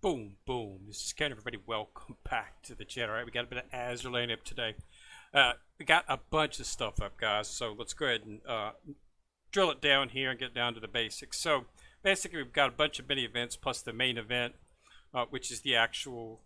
Boom, boom. This is Ken, everybody. Welcome back to the channel. All right, we got a bit of Azur laying up today. We got a bunch of stuff up, guys. So let's go ahead and drill it down here and get down to the basics. So basically, we've got a bunch of mini events plus the main event, which is the actual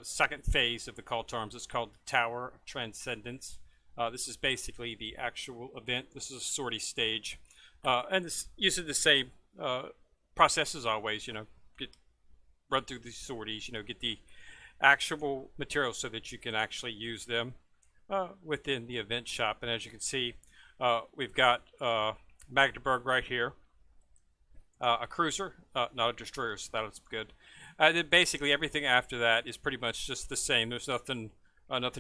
second phase of the call to arms. It's called the Tower of Transcendence. This is basically the actual event. This is a sortie stage, and it's using the same process as always. Run through these sorties, get the actual materials so that you can actually use them within the event shop. And as you can see, we've got Magdeburg right here, a cruiser, not a destroyer, so that's good. And then basically everything after that is pretty much just the same. There's nothing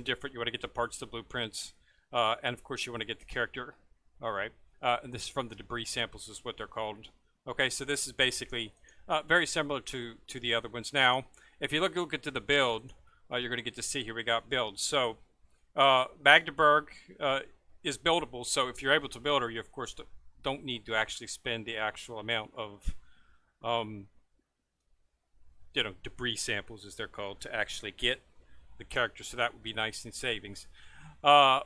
different. You want to get the parts, the blueprints, and of course you want to get the character. All right, and this is from the debris samples, is what they're called. Okay, so this is basically very similar to the other ones. Now, if you look into the build, you're going to get to see here we got builds. So Magdeburg is buildable. So if you're able to build her, you of course don't need to actually spend the actual amount of debris samples, as they're called, to actually get the character. So that would be nice in savings. But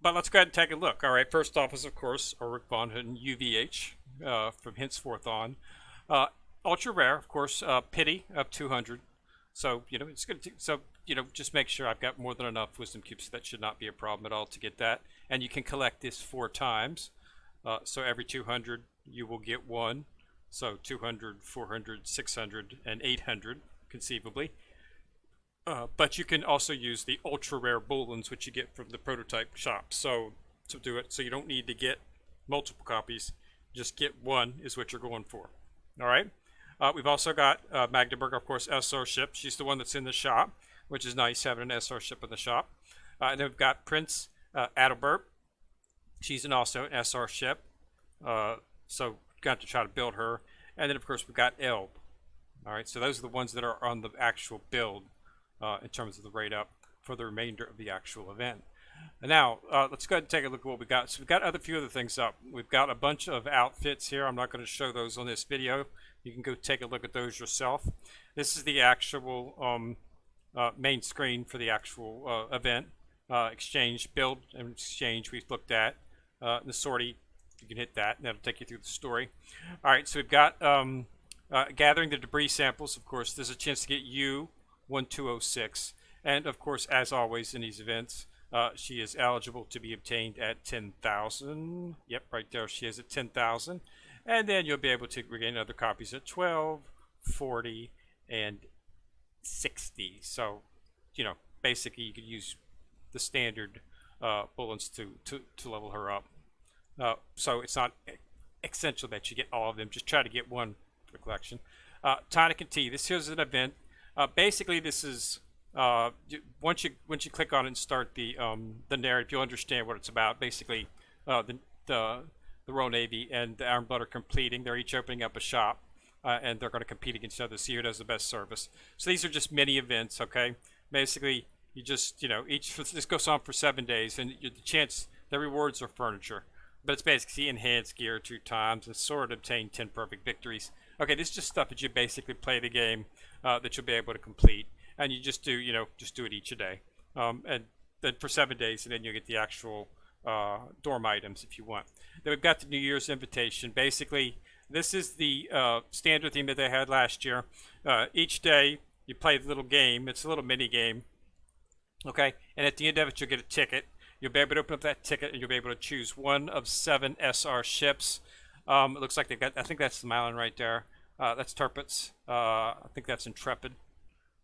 let's go ahead and take a look. All right, first off is of course Ulrich Von Hutten UVH from henceforth on. Ultra rare, of course, pity of 200. So, it's going to, just make sure I've got more than enough wisdom cubes. So that should not be a problem at all to get that. And you can collect this 4 times. So every 200, you will get one. So 200, 400, 600, and 800, conceivably. But you can also use the ultra rare bullets, which you get from the prototype shop. So to do it, so you don't need to get multiple copies. Just get one is what you're going for. All right. We've also got Magdeburg, of course, SR ship. She's the one that's in the shop, which is nice having an SR ship in the shop. And then we've got Prince Adalbert. She's also an SR ship. So got to try to build her. And then, of course, we've got Elb. All right, so those are the ones that are on the actual build in terms of the rate up for the remainder of the actual event. And now, let's go ahead and take a look at what we got. So we've got a few other things up. We've got a bunch of outfits here. I'm not going to show those on this video. You can go take a look at those yourself. This is the actual main screen for the actual event. Exchange, build, and exchange we've looked at. The sortie, you can hit that, and that'll take you through the story. All right, so we've got gathering the debris samples. Of course, there's a chance to get U1206. And, of course, as always in these events, she is eligible to be obtained at 10,000. Yep, right there she is at 10,000. And then you'll be able to regain other copies at 12, 40, and 60. So, basically you could use the standard bullets to level her up. So it's not essential that you get all of them. Just try to get one for the collection. Tonic and Tea. This here's an event. Basically, this is once you click on it and start the narrative, you'll understand what it's about. Basically, the Royal Navy and the Iron Blood are completing. They're each opening up a shop, and they're going to compete against each other. See who does the best service. So these are just mini events, okay? Basically, you just this goes on for 7 days, and the chance the rewards are furniture, but it's basically enhanced gear 2 times and sword obtain 10 perfect victories. Okay, this is just stuff that you basically play the game that you'll be able to complete, and you just do it each a day, and then for 7 days, and then you get the actual dorm items if you want. Then we've got the New Year's invitation. Basically, this is the standard theme that they had last year. Each day you play the little game. It's a little mini game. Okay, and at the end of it, you'll get a ticket. You'll be able to open up that ticket, and you'll be able to choose one of 7 SR ships. It looks like they got. I think that's the Malin right there. That's Tirpitz. I think that's Intrepid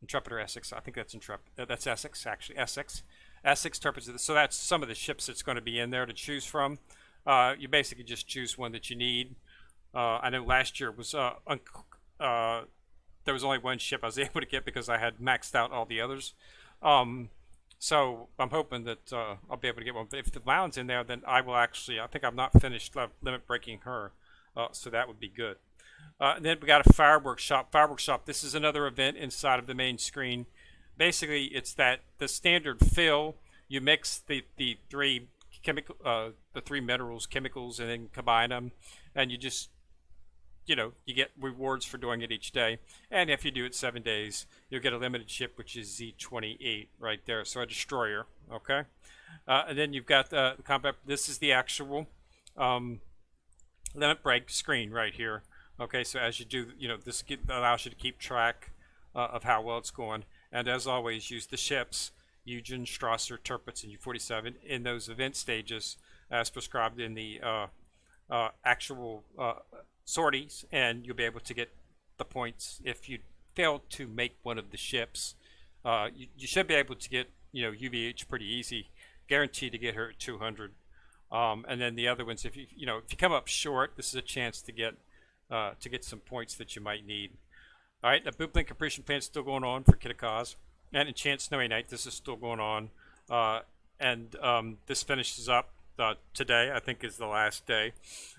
or Essex. I think that's Intrepid. That's Essex, actually. Essex, Tirpitz. So that's some of the ships that's going to be in there to choose from. You basically just choose one that you need. I know last year was there was only one ship I was able to get because I had maxed out all the others. So I'm hoping that I'll be able to get one. But if the Mountain's in there, then I will actually. I think I'm not finished limit breaking her, so that would be good. And then we got a Firework shop. Firework shop. This is another event inside of the main screen. Basically, it's the standard fill. You mix the 3 chemical, the 3 minerals, chemicals, and then combine them, and you just you get rewards for doing it each day. And if you do it 7 days, you'll get a limited ship, which is Z28 right there. So a destroyer, okay? And then you've got the combat. This is the actual limit break screen right here. Okay, so as you do, this allows you to keep track of how well it's going. And as always, use the ships, Eugen, Strasser, Tirpitz, and U-47 in those event stages as prescribed in the actual sorties, and you'll be able to get the points. If you fail to make one of the ships, you should be able to get UVH pretty easy, guaranteed to get her at 200. And then the other ones, if you come up short, this is a chance to get some points that you might need. All right, the Booblink Caprician Plan is still going on for Kitakaz, and Enchant Snowy Night, this is still going on, and this finishes up today. I think is the last day.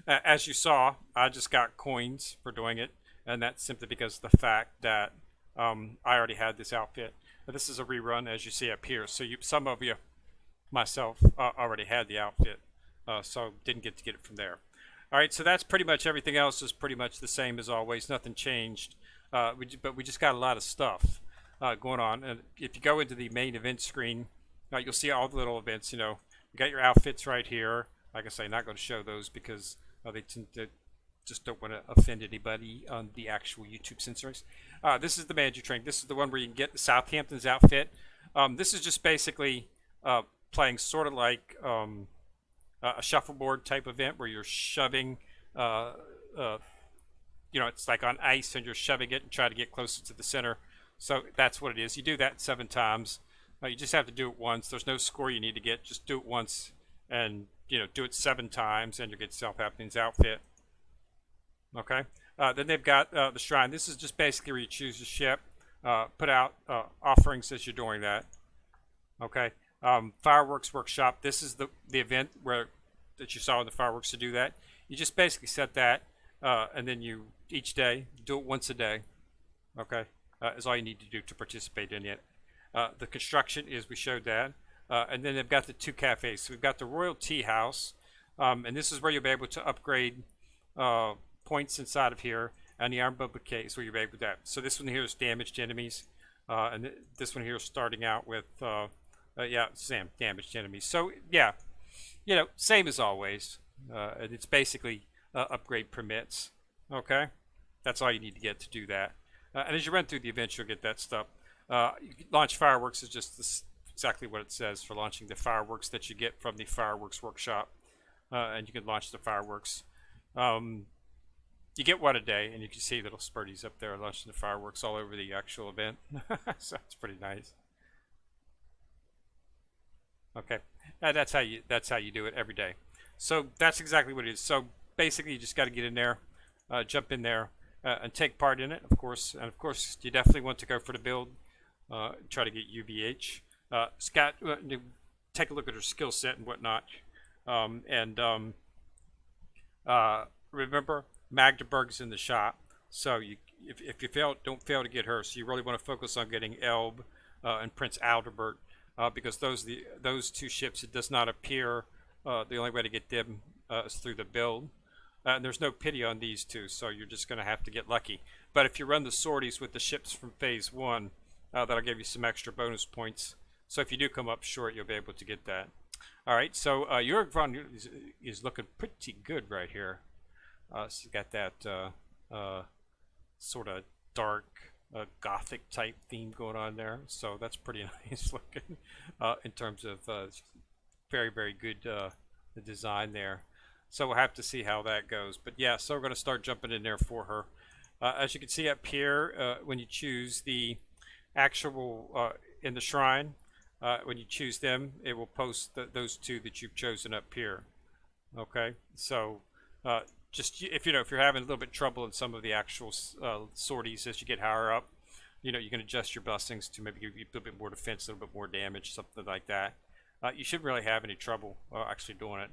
As you saw, I just got coins for doing it, and that's simply because of the fact that I already had this outfit. This is a rerun, as you see up here. So some of you, myself, already had the outfit, so didn't get to get it from there. All right, so that's pretty much everything else is pretty much the same as always. Nothing changed, but we just got a lot of stuff going on. And if you go into the main event screen, you'll see all the little events. You got your outfits right here. Like I say, not going to show those because they tend to just don't want to offend anybody on the actual YouTube censors. This is the manager train. This is the one where you can get the Southampton's outfit. This is just basically playing sort of like a shuffleboard type event where you're shoving, it's like on ice and you're shoving it and try to get closer to the center. So that's what it is. You do that 7 times. You just have to do it once. There's no score you need to get. Just do it once and, do it 7 times and you'll get Southampton's outfit. Okay. Then they've got the Shrine. This is just basically where you choose a ship, put out offerings as you're doing that. Okay. Fireworks Workshop. This is the event that you saw in the Fireworks to do that. You just basically set that, and then you each day do it once a day. Okay. Is all you need to do to participate in it. The construction is, we showed that. And then they've got the 2 cafes. So we've got the Royal Tea House, and this is where you'll be able to upgrade points inside of here, and the Iron Bouquet is where you'll be able to do that. So this one here is damaged enemies, and this one here is starting out with, damaged enemies. So yeah, same as always. And it's basically upgrade permits. Okay, that's all you need to get to do that. And as you run through the event, you'll get that stuff. Launch fireworks is just exactly what it says for launching the fireworks that you get from the Fireworks Workshop, and you can launch the fireworks. You get one a day, and you can see little spurties up there launching the fireworks all over the actual event. So it's pretty nice. Okay, and that's how you do it every day. So that's exactly what it is. So basically, you just got to get in there, jump in there, and take part in it, of course. And of course, you definitely want to go for the build, try to get UVH. Scott, take a look at her skill set and whatnot. Remember, Magdeburg's in the shop, so if you don't fail to get her. So you really want to focus on getting Elbe and Prince Adalbert, because those 2 ships, it does not appear. The only way to get them is through the build. And there's no pity on these 2, so you're just going to have to get lucky. But if you run the sorties with the ships from Phase 1, that'll give you some extra bonus points. So if you do come up short, you'll be able to get that. All right, so Ulrich Von Hutten is looking pretty good right here. So you got that sort of dark gothic type theme going on there. So that's pretty nice looking in terms of very, very good the design there. So we'll have to see how that goes. But yeah, so we're going to start jumping in there for her. As you can see up here, when you choose the actual in the shrine, when you choose them, it will post those 2 that you've chosen up here. Okay, so just if you're having a little bit of trouble in some of the actual sorties as you get higher up, you can adjust your blessings to maybe give you a little bit more defense, a little bit more damage, something like that. You shouldn't really have any trouble actually doing it.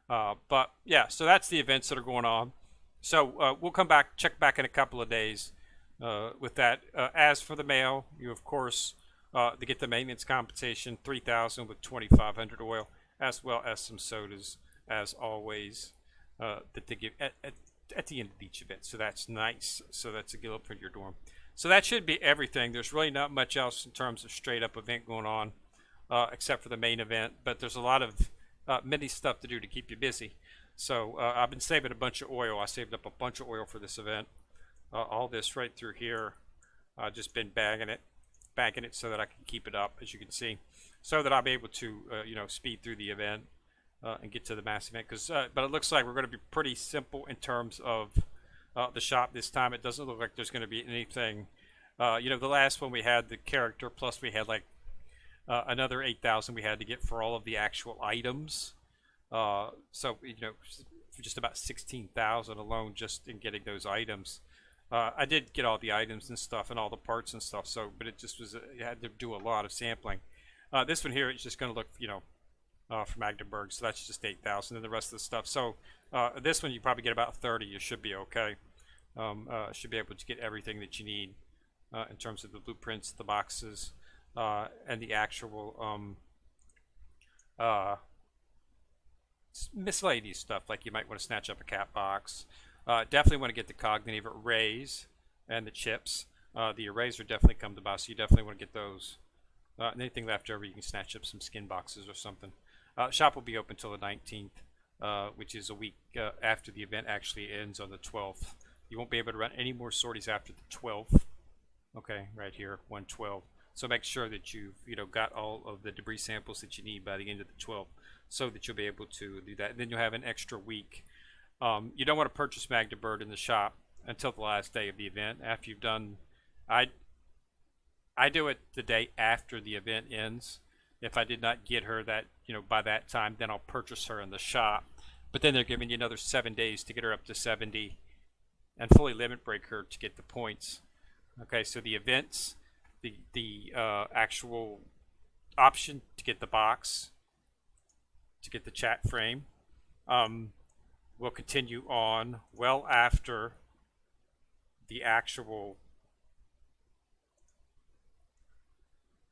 But yeah, so that's the events that are going on. So we'll check back in a couple of days with that. As for the mail, you of course to get the maintenance compensation, 3,000 with 2,500 oil, as well as some sodas, as always, that they give. at the end of each event. So that's nice. So that's a good up for your dorm. So that should be everything. There's really not much else in terms of straight up event going on, except for the main event. But there's a lot of mini stuff to do to keep you busy. So I've been saving a bunch of oil. I saved up a bunch of oil for this event. All this right through here. I've just been bagging it so that I can keep it up, as you can see, so that I'll be able to, speed through the event and get to the mass event. But it looks like we're going to be pretty simple in terms of the shop this time. It doesn't look like there's going to be anything. The last one we had the character, plus we had like another 8,000 we had to get for all of the actual items. For just about 16,000 alone just in getting those items. I did get all the items and stuff and all the parts and stuff. But it just was you had to do a lot of sampling. This one here is just going to look, from Magdeburg, so that's just 8,000, and the rest of the stuff. So this one you probably get about 30. You should be okay. Should be able to get everything that you need in terms of the blueprints, the boxes, and the actual miscellaneous stuff. Like you might want to snatch up a cat box. Definitely want to get the cognitive arrays and the chips. The arrays are definitely come to buy, so you definitely want to get those. And anything left over, you can snatch up some skin boxes or something. Shop will be open until the 19th, which is a week after the event actually ends on the 12th. You won't be able to run any more sorties after the 12th. Okay, right here, 112. So make sure that you've got all of the debris samples that you need by the end of the 12th, so that you'll be able to do that. And then you'll have an extra week. You don't want to purchase Magdeburg in the shop until the last day of the event. After you've done, I do it the day after the event ends. If I did not get her that, by that time, then I'll purchase her in the shop. But then they're giving you another 7 days to get her up to 70 and fully limit break her to get the points. Okay, so the events, the actual option to get the box, to get the chat frame, will continue on well after the actual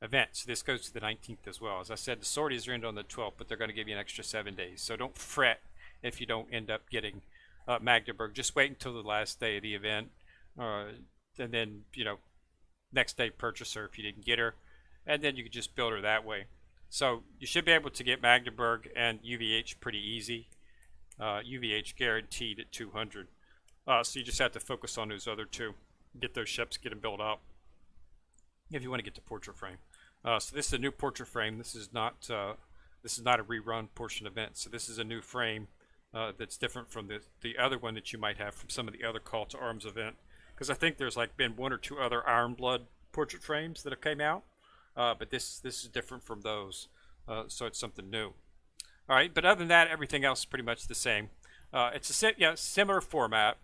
event. So this goes to the 19th as well. As I said, the sorties are end on the 12th, but they're going to give you an extra 7 days. So don't fret if you don't end up getting Magdeburg. Just wait until the last day of the event, and then next day purchase her if you didn't get her, and then you can just build her that way. So you should be able to get Magdeburg and UVH pretty easy. UVH guaranteed at 200. So you just have to focus on those other two, get those ships, get them built up if you want to get the portrait frame. So this is a new portrait frame. This is not a rerun portion event. So this is a new frame that's different from the other one that you might have from some of the other Call to Arms event. Because I think there's been one or two other Iron Blood portrait frames that have came out, but this is different from those. So it's something new. All right, but other than that, everything else is pretty much the same. It's a similar format.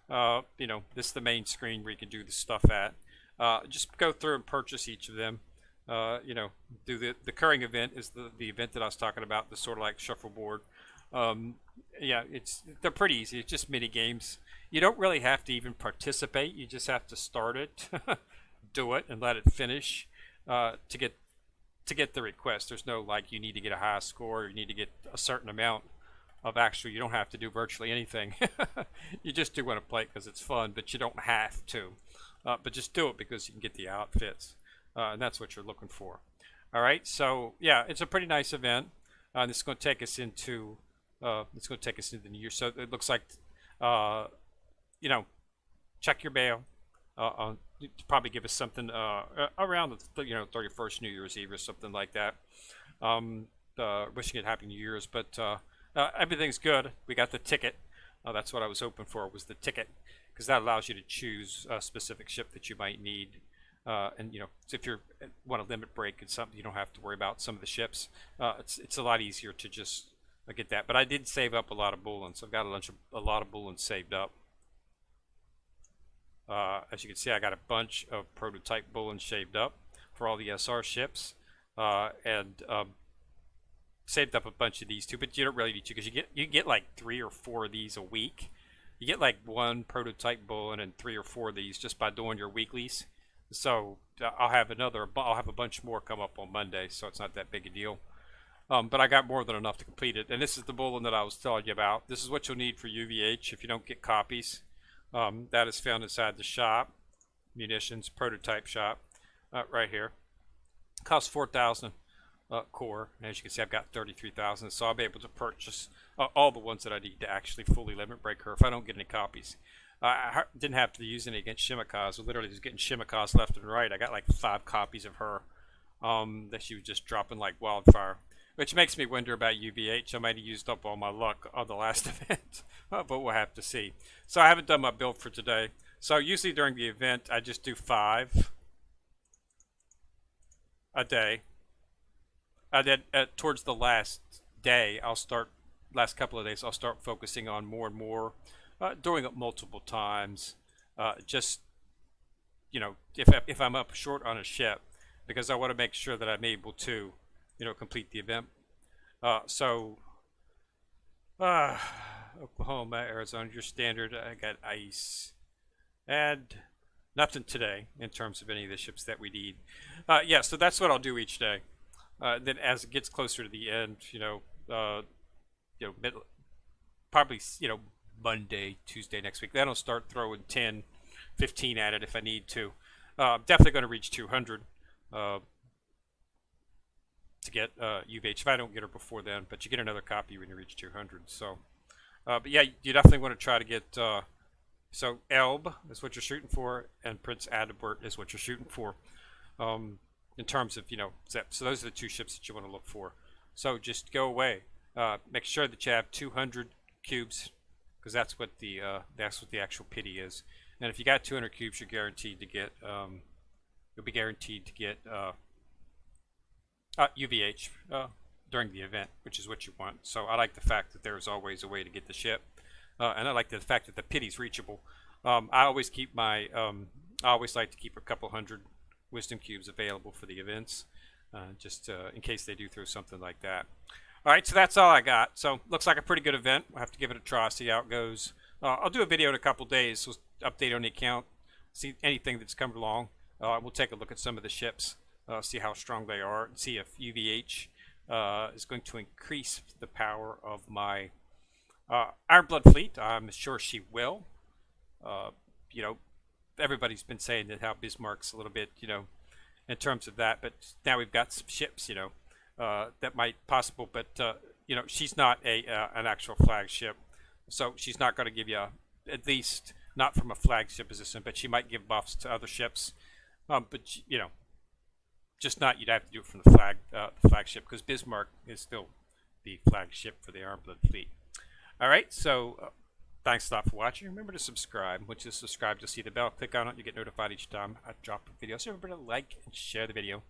This is the main screen where you can do the stuff at. Just go through and purchase each of them. Do the curring event is the event that I was talking about, the sort of like shuffleboard. They're pretty easy. It's just mini games. You don't really have to even participate. You just have to start it, do it, and let it finish to get the request. There's no you need to get a high score, or you need to get a certain amount of actually. You don't have to do virtually anything. You just do want to play it because it's fun, but you don't have to. But just do it because you can get the outfits, and that's what you're looking for. All right, so yeah, it's a pretty nice event. This is going to take us into the new year. So it looks like, check your mail. Probably give us something around the 31st New Year's Eve or something like that. Wishing it Happy New Year's, but everything's good. We got the ticket. That's what I was hoping for, was the ticket, because that allows you to choose a specific ship that you might need. And if you want a limit break and something, you don't have to worry about some of the ships. It's a lot easier to just get that. But I did save up a lot of bullets. I've got a lot of bullets saved up. As you can see, I got a bunch of prototype bullets shaved up for all the SR ships, and saved up a bunch of these too. But you don't really need to, because you get like 3 or 4 of these a week. You get like 1 prototype bullet and 3 or 4 of these just by doing your weeklies. So I'll have a bunch more come up on Monday, so it's not that big a deal. But I got more than enough to complete it. And this is the bulletin that I was telling you about. This is what you'll need for UVH if you don't get copies. That is found inside the shop, munitions prototype shop, right here. Costs 4,000 core, and as you can see, I've got 33,000. So I'll be able to purchase all the ones that I need to actually fully limit break her if I don't get any copies. I didn't have to use any against Shimikaz. I literally was getting Shimikaz left and right. I got like 5 copies of her that she was just dropping like wildfire. Which makes me wonder about UVH. I might have used up all my luck on the last event, but we'll have to see. So I haven't done my build for today. So usually during the event, I just do 5 a day. Then towards the last day, last couple of days, I'll start focusing on more and more, doing it multiple times. Just, you know, if I'm up short on a ship, because I want to make sure that I'm able to, you know, complete the event. Oklahoma, Arizona, your standard. I got ice, and nothing today in terms of any of the ships that we need. Yeah, so that's what I'll do each day. Then as it gets closer to the end, probably, Monday, Tuesday next week, then I'll start throwing 10, 15 at it if I need to. Definitely going to reach 200. To get UVH if I don't get her before then, but you get another copy when you reach 200. So, but yeah, you definitely want to try to get. So Elb is what you're shooting for, and Prince Adalbert is what you're shooting for. In terms of so those are the 2 ships that you want to look for. So just go away. Make sure that you have 200 cubes, because that's what the actual pity is. And if you got 200 cubes, you're guaranteed to get. You'll be guaranteed to get. UVH during the event, which is what you want. So I like the fact that there's always a way to get the ship, and I like the fact that the pity's reachable. I always keep my I always like to keep a couple hundred wisdom cubes available for the events, just in case they do throw something like that. All right, so that's all I got. So looks like a pretty good event. We'll have to give it a try, see how it goes. I'll do a video in a couple days, so update on the account, see anything that's come along. We'll take a look at some of the ships. See how strong they are, and see if UVH is going to increase the power of my Ironblood fleet. I'm sure she will. Everybody's been saying that how Bismarck's a little bit, in terms of that, but now we've got some ships, that might possible, but she's not an actual flagship, so she's not going to give you at least not from a flagship position, but she might give buffs to other ships, but just not, you'd have to do it from the flagship, because Bismarck is still the flagship for the Ironblood fleet. All right, so thanks a lot for watching. Remember to subscribe. Once you subscribe, you'll see the bell. Click on it. You get notified each time I drop a video. So remember to like and share the video.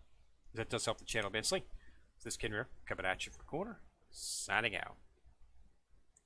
That does help the channel immensely. This is Kenrir coming at you from the corner, signing out.